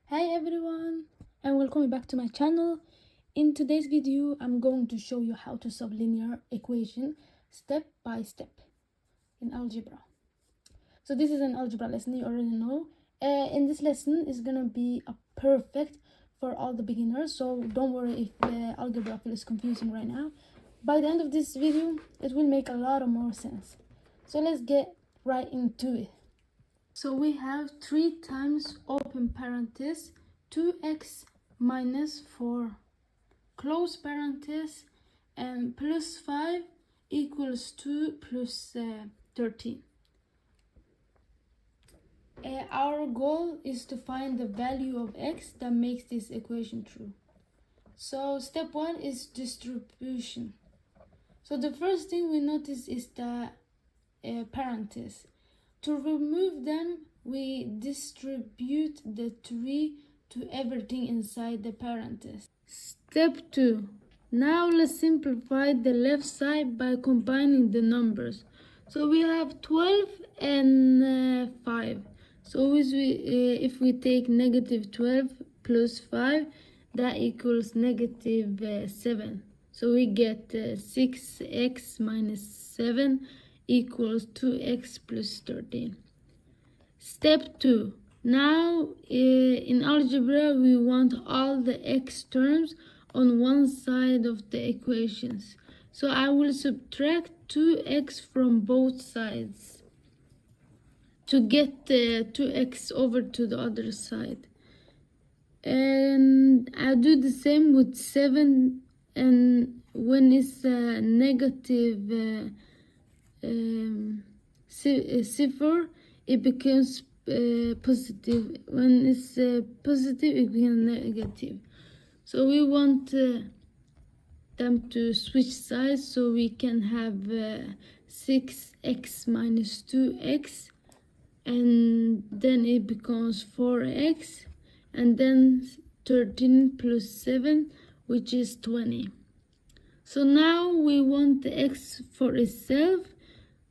Hi everyone, and welcome back to my channel. In today's video I'm going to show you how to solve linear equation step by step in algebra. So this is an algebra lesson, you already know. In this lesson is gonna be a perfect for all the beginners, so don't worry if the algebra feels confusing right now. By the end of this video it will make a lot of more sense. So let's get right into it. So we have 3 times open parenthesis 2x minus 4 close parenthesis and plus 5 equals 2 plus 13. Our goal is to find the value of x that makes this equation true. So step 1 is distribution. So the first thing we notice is the parentheses. To remove them, we distribute the 3 to everything inside the parentheses. Step 2. Now let's simplify the left side by combining the numbers. So we have 12 and 5. So if we take negative 12 plus 5, that equals negative 7. So we get 6x minus 7 equals 2x plus 13. Step 2. Now in algebra we want all the x terms on one side of the equations. So I will subtract 2x from both sides to get 2x over to the other side. And I do the same with 7, and when it's negative cipher, it becomes positive. When it's positive, it becomes negative. So we want them to switch sides, so we can have 6x minus 2x, and then it becomes 4x, and then 13 plus 7, which is 20. So now we want the x for itself,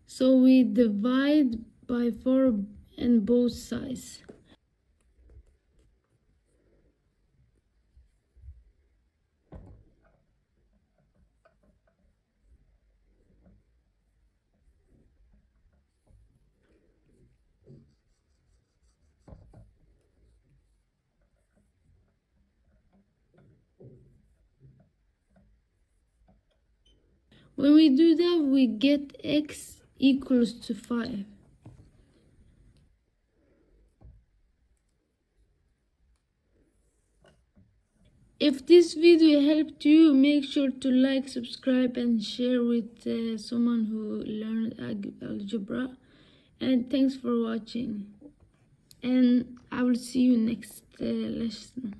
so we divide by 4 on both sides. When we do that, we get x equals to 5. If this video helped you, make sure to like, subscribe, and share with someone who learned algebra. And thanks for watching. And I will see you next lesson.